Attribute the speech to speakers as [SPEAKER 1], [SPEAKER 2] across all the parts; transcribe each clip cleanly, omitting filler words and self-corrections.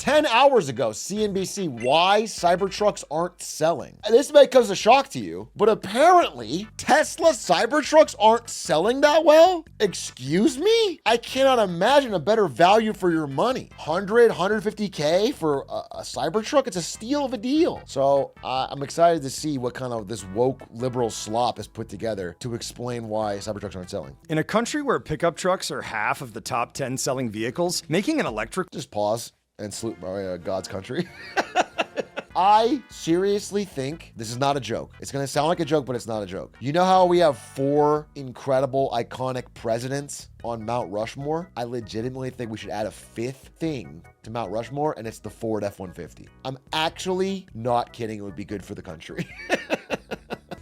[SPEAKER 1] 10 hours ago, CNBC, why Cybertrucks aren't selling. This may come as a shock to you, but apparently Tesla Cybertrucks aren't selling that well? Excuse me? I cannot imagine a better value for your money. 150K for a Cybertruck? It's a steal of a deal. So I'm excited to see what kind of this woke liberal slop is put together to explain why Cybertrucks aren't selling.
[SPEAKER 2] In a country where pickup trucks are half of the top 10 selling vehicles, making an electric...
[SPEAKER 1] Just pause and salute God's country. I seriously think this is not a joke. It's going to sound like a joke, but it's not a joke. You know how we have 4 incredible, iconic presidents on Mount Rushmore? I legitimately think we should add a 5th thing to Mount Rushmore, and it's the Ford F-150. I'm actually not kidding. It would be good for the country.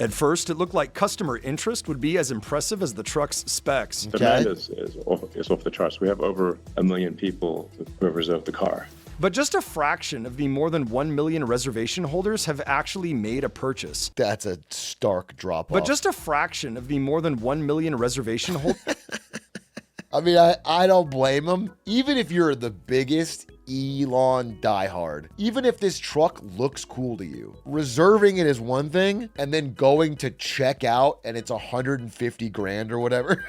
[SPEAKER 2] At first, it looked like customer interest would be as impressive as the truck's specs.
[SPEAKER 3] Demand is off the charts. We have over 1 million people who have reserved the car.
[SPEAKER 2] But just a fraction of the more than 1 million reservation holders have actually made a purchase.
[SPEAKER 1] That's a stark drop off.
[SPEAKER 2] But just a fraction of the more than 1 million reservation holders...
[SPEAKER 1] I mean, I don't blame them. Even if you're the biggest Elon diehard, even if this truck looks cool to you, reserving it is one thing, and then going to check out and it's 150 grand or whatever.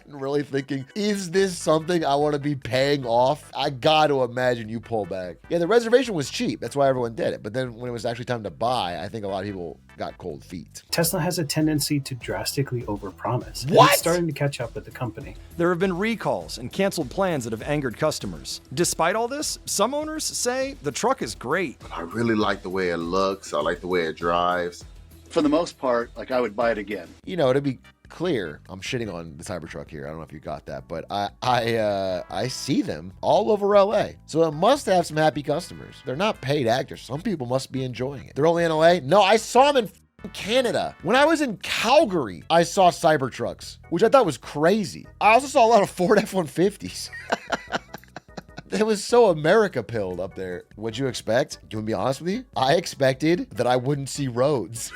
[SPEAKER 1] And really thinking, is this something I want to be paying off? I got to imagine you pull back. Yeah, the reservation was cheap. That's why everyone did it. But then when it was actually time to buy, I think a lot of people got cold feet.
[SPEAKER 4] Tesla has a tendency to drastically overpromise.
[SPEAKER 1] What?
[SPEAKER 4] It's starting to catch up with the company.
[SPEAKER 2] There have been recalls and canceled plans that have angered customers. Despite all this, some owners say the truck is great.
[SPEAKER 5] I really like the way it looks. I like the way it drives.
[SPEAKER 6] For the most part, like, I would buy it again.
[SPEAKER 1] You know, to be clear, I'm shitting on the Cybertruck here. I don't know if you got that, but I see them all over LA. So it must have some happy customers. They're not paid actors. Some people must be enjoying it. They're only in LA? No, I saw them in Canada. When I was in Calgary, I saw Cybertrucks, which I thought was crazy. I also saw a lot of Ford F-150s. It was so America-pilled up there. What'd you expect? Do you want to be honest with you? I expected that I wouldn't see roads.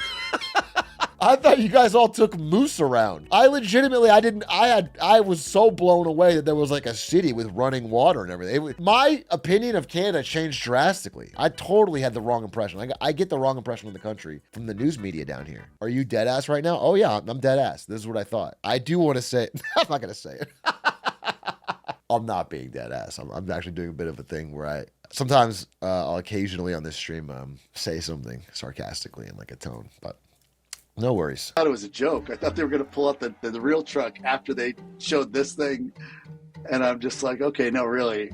[SPEAKER 1] I thought you guys all took moose around. I legitimately, I was so blown away that there was like a city with running water and everything. My opinion of Canada changed drastically. I totally had the wrong impression. I get the wrong impression of the country from the news media down here. Are you dead ass right now? Oh yeah, I'm dead ass. This is what I thought. I do want to say it. I'm not going to say it. I'm not being dead ass. I'm actually doing a bit of a thing where sometimes I'll occasionally on this stream say something sarcastically in like a tone, but no worries.
[SPEAKER 6] I thought it was a joke. I thought they were going to pull out the real truck after they showed this thing. And I'm just like, okay, no, really.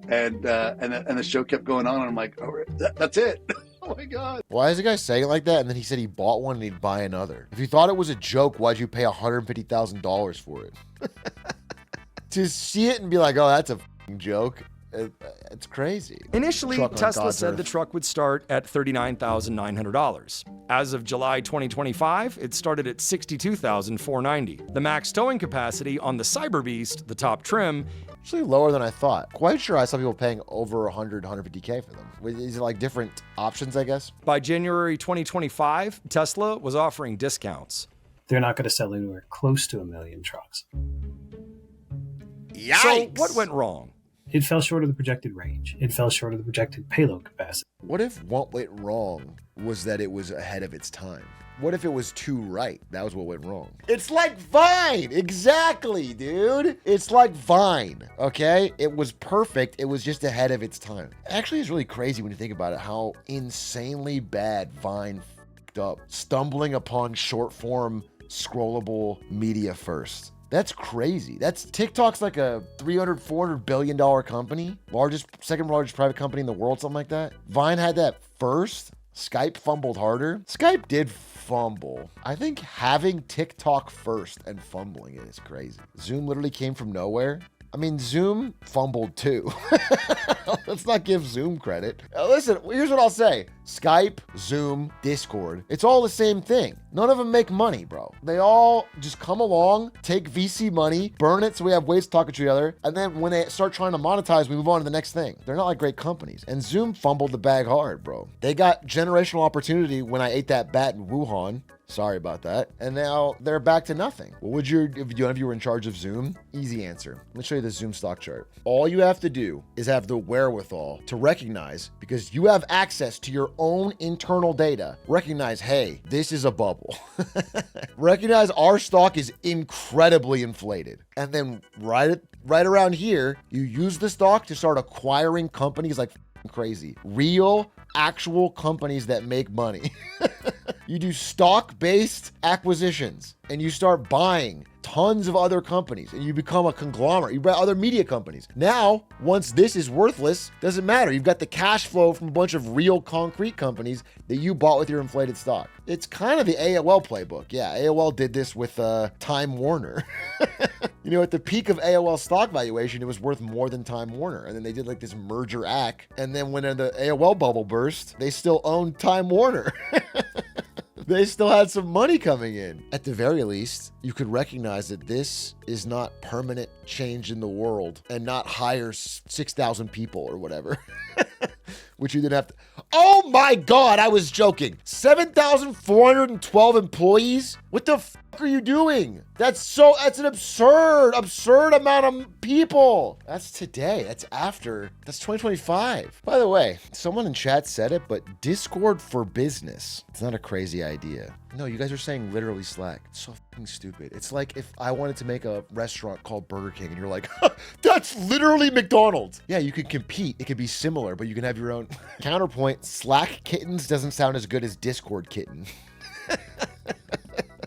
[SPEAKER 6] And the show kept going on. And I'm like, oh, that's it. Oh my God.
[SPEAKER 1] Why is the guy saying it like that? And then he said he bought one and he'd buy another. If you thought it was a joke, why'd you pay $150,000 for it? To see it and be like, oh, that's a joke. It's crazy.
[SPEAKER 2] Initially, Tesla said the truck would start at $39,900. As of July 2025, it started at $62,490. The max towing capacity on the Cyberbeast, the top trim,
[SPEAKER 1] actually lower than I thought. Quite sure I saw people paying over 150K for them. Is it like different options, I guess?
[SPEAKER 2] By January 2025, Tesla was offering discounts.
[SPEAKER 4] They're not going to sell anywhere close to 1 million trucks.
[SPEAKER 1] Yikes!
[SPEAKER 2] So what went wrong?
[SPEAKER 4] It fell short of the projected range. It fell short of the projected payload capacity.
[SPEAKER 1] What if what went wrong was that it was ahead of its time? What if it was too right? That was what went wrong. It's like Vine. Exactly, dude. It's like Vine, okay? It was perfect. It was just ahead of its time. Actually, it's really crazy when you think about it, how insanely bad Vine f***ed up. Stumbling upon short form, scrollable media first. That's crazy. TikTok's like a $300-400 billion company. Second largest private company in the world, something like that. Vine had that first. Skype fumbled harder. Skype did fumble. I think having TikTok first and fumbling it is crazy. Zoom literally came from nowhere. I mean, Zoom fumbled too. Let's not give Zoom credit. Listen, here's what I'll say. Skype, Zoom, Discord. It's all the same thing. None of them make money, bro. They all just come along, take VC money, burn it so we have ways to talk to each other, and then when they start trying to monetize, we move on to the next thing. They're not like great companies. And Zoom fumbled the bag hard, bro. They got generational opportunity when I ate that bat in Wuhan. Sorry about that. And now they're back to nothing. What would if you were in charge of Zoom? Easy answer. Let me show you the Zoom stock chart. All you have to do is have the wherewithal to recognize, because you have access to your own internal data, recognize, hey, this is a bubble. Recognize our stock is incredibly inflated. And then right around here, you use the stock to start acquiring companies like crazy. Real, actual companies that make money. You do stock-based acquisitions and you start buying tons of other companies and you become a conglomerate. You buy other media companies. Now, once this is worthless, doesn't matter. You've got the cash flow from a bunch of real concrete companies that you bought with your inflated stock. It's kind of the AOL playbook. Yeah, AOL did this with Time Warner. You know, at the peak of AOL stock valuation, it was worth more than Time Warner. And then they did like this merger act. And then when the AOL bubble burst, they still owned Time Warner. They still had some money coming in. At the very least, you could recognize that this is not permanent change in the world and not hire 6,000 people or whatever. Which you didn't have to. Oh my God, I was joking. 7,412 employees? What the are you doing? That's an absurd amount of people. That's today. That's 2025. By the way, someone in chat said it, but Discord for business. It's not a crazy idea. No, you guys are saying literally Slack. It's so fucking stupid. It's like if I wanted to make a restaurant called Burger King and you're like, that's literally McDonald's. Yeah, you can compete. It could be similar, but you can have your own. Counterpoint, Slack kittens doesn't sound as good as Discord kitten.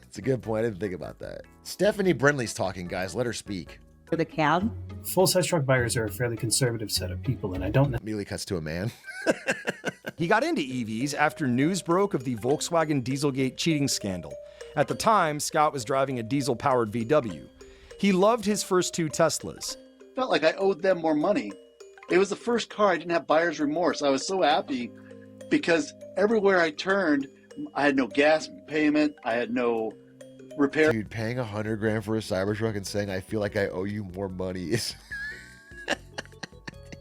[SPEAKER 1] It's a good point. I didn't think about that. Stephanie Brindley's talking, guys. Let her speak.
[SPEAKER 7] For the cab.
[SPEAKER 4] Full-size truck buyers are a fairly conservative set of people, and I don't know.
[SPEAKER 1] Immediately cuts to a man.
[SPEAKER 2] He got into EVs after news broke of the Volkswagen Dieselgate cheating scandal. At the time, Scott was driving a diesel-powered VW. He loved his first two Teslas.
[SPEAKER 6] Felt like I owed them more money. It was the first car I didn't have buyer's remorse. I was so happy because everywhere I turned, I had no gas payment. I had no repair.
[SPEAKER 1] Dude, paying $100,000 for a Cybertruck and saying I feel like I owe you more money is.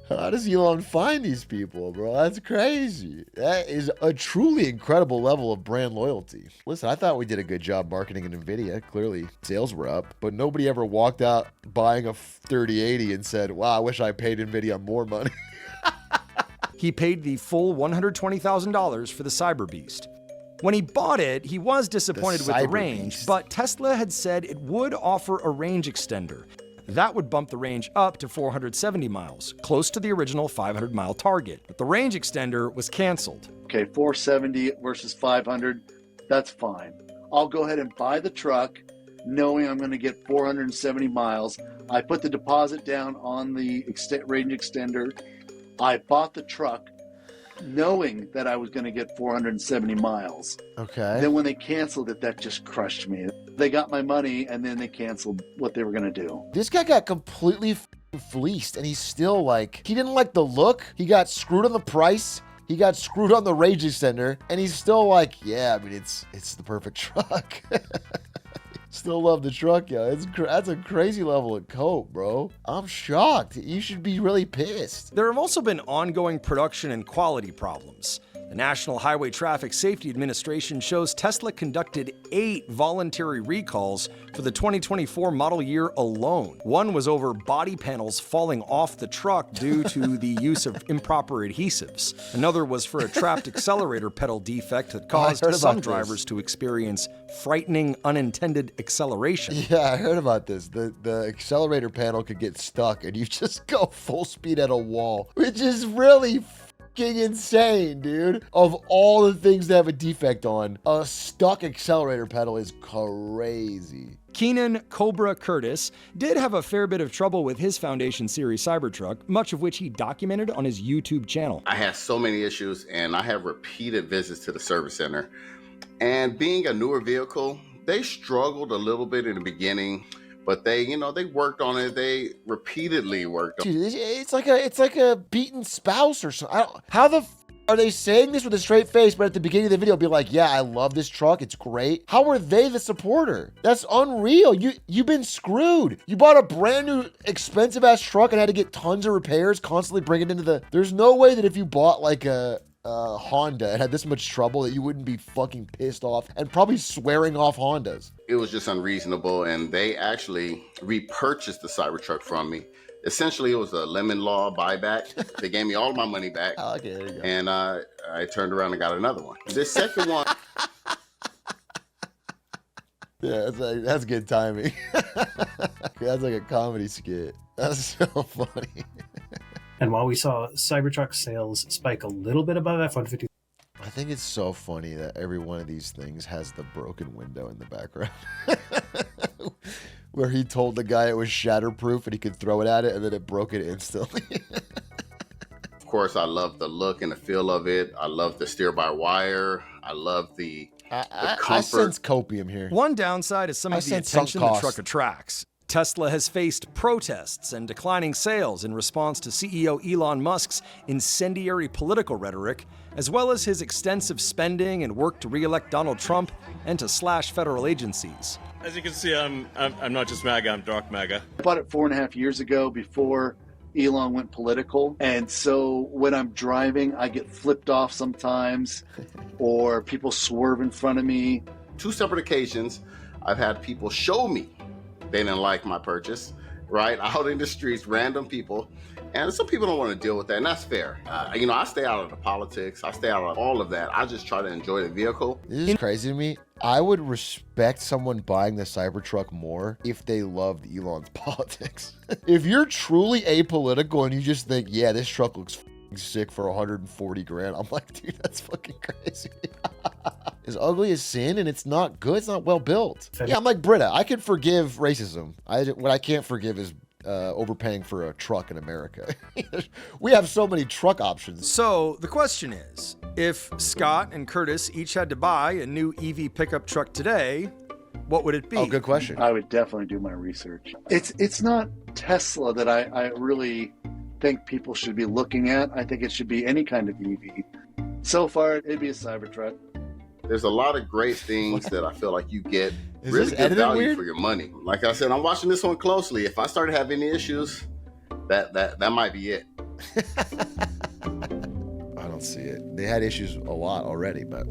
[SPEAKER 1] How does Elon find these people, bro? That's crazy. That is a truly incredible level of brand loyalty. Listen, I thought we did a good job marketing in NVIDIA. Clearly, sales were up, but nobody ever walked out buying a 3080 and said, wow, I wish I paid NVIDIA more money.
[SPEAKER 2] He paid the full $120,000 for the Cyberbeast. When he bought it, he was disappointed with the range, but Tesla had said it would offer a range extender. That would bump the range up to 470 miles, close to the original 500-mile target. But the range extender was canceled.
[SPEAKER 6] Okay, 470 versus 500, that's fine. I'll go ahead and buy the truck knowing I'm going to get 470 miles. I put the deposit down on the range extender. I bought the truck knowing that I was going to get 470 miles.
[SPEAKER 1] Okay.
[SPEAKER 6] Then when they canceled it, that just crushed me. They got my money and then they canceled what they were going to do.
[SPEAKER 1] This guy got completely fleeced and he's still like, he didn't like the look. He got screwed on the price. He got screwed on the range extender and he's still like, yeah, I mean, it's the perfect truck. Still love the truck, yo. That's a crazy level of cope, bro. I'm shocked. You should be really pissed.
[SPEAKER 2] There have also been ongoing production and quality problems. The National Highway Traffic Safety Administration shows Tesla conducted 8 voluntary recalls for the 2024 model year alone. One was over body panels falling off the truck due to the use of improper adhesives. Another was for a trapped accelerator pedal defect that caused some drivers to experience frightening unintended acceleration.
[SPEAKER 1] Yeah, I heard about this. The accelerator panel could get stuck and you just go full speed at a wall, which is really fucking insane, dude. Of all the things to have a defect on, a stuck accelerator pedal is crazy.
[SPEAKER 2] Keenan Cobra Curtis did have a fair bit of trouble with his Foundation Series Cybertruck, much of which he documented on his YouTube channel.
[SPEAKER 5] I had so many issues and I have repeated visits to the service center. And being a newer vehicle, they struggled a little bit in the beginning, but they worked on it. They repeatedly worked on it.
[SPEAKER 1] Dude, it's like a beaten spouse or something. How the Are they saying this with a straight face, but at the beginning of the video be like, yeah, I love this truck, it's great? How are they the supporter? That's unreal. You've been screwed. You bought a brand new expensive ass truck and had to get tons of repairs, constantly bring it into the... There's no way that if you bought like a Honda and had this much trouble that you wouldn't be fucking pissed off and probably swearing off Hondas.
[SPEAKER 5] It was just unreasonable, and they actually repurchased the Cybertruck from me. Essentially, it was a lemon law buyback. They gave me all my money back.
[SPEAKER 1] Okay, there you go.
[SPEAKER 5] And I turned around and got another one. This second one...
[SPEAKER 1] Yeah, that's good timing. That's like a comedy skit. That's so funny.
[SPEAKER 4] And while we saw Cybertruck sales spike a little bit above F-150,
[SPEAKER 1] I think it's so funny that every one of these things has the broken window in the background. Where he told the guy it was shatterproof and he could throw it at it, and then it broke it instantly.
[SPEAKER 5] Of course, I love the look and the feel of it. I love the steer-by-wire. I love the
[SPEAKER 1] I
[SPEAKER 5] comfort.
[SPEAKER 1] sense copium here.
[SPEAKER 2] One downside is some
[SPEAKER 1] I
[SPEAKER 2] of the
[SPEAKER 1] sense sunk
[SPEAKER 2] attention the
[SPEAKER 1] cost.
[SPEAKER 2] truck attracts. Tesla has faced protests and declining sales in response to CEO Elon Musk's incendiary political rhetoric, as well as his extensive spending and work to re-elect Donald Trump and to slash federal agencies.
[SPEAKER 7] As you can see, I'm not just MAGA, I'm dark MAGA.
[SPEAKER 6] I bought it 4.5 years ago before Elon went political. And so when I'm driving, I get flipped off sometimes or people swerve in front of me.
[SPEAKER 5] 2 separate occasions, I've had people show me they didn't like my purchase, right? Out in the streets, random people. And some people don't want to deal with that, and that's fair. I stay out of the politics. I stay out of all of that. I just try to enjoy the vehicle.
[SPEAKER 1] This is crazy to me. I would respect someone buying the Cybertruck more if they loved Elon's politics. If you're truly apolitical and you just think, yeah, this truck looks sick for 140 grand, I'm like, dude, that's fucking crazy. It's ugly as sin, and it's not good. It's not well built. Yeah, I'm like Britta. I can forgive racism. What I can't forgive is overpaying for a truck in America. We have so many truck options.
[SPEAKER 2] So the question is, if Scott and Curtis each had to buy a new EV pickup truck today, what would it be?
[SPEAKER 1] Oh, good question.
[SPEAKER 6] I would definitely do my research. It's not Tesla that I really think people should be looking at. I think it should be any kind of EV. So far, it'd be a Cybertruck.
[SPEAKER 5] There's a lot of great things that I feel like you get
[SPEAKER 1] Is
[SPEAKER 5] really
[SPEAKER 1] this
[SPEAKER 5] good
[SPEAKER 1] edited
[SPEAKER 5] value
[SPEAKER 1] weird?
[SPEAKER 5] for your money. Like I said, I'm watching this one closely. If I start having any issues, that might be it.
[SPEAKER 1] I don't see it. They had issues a lot already, but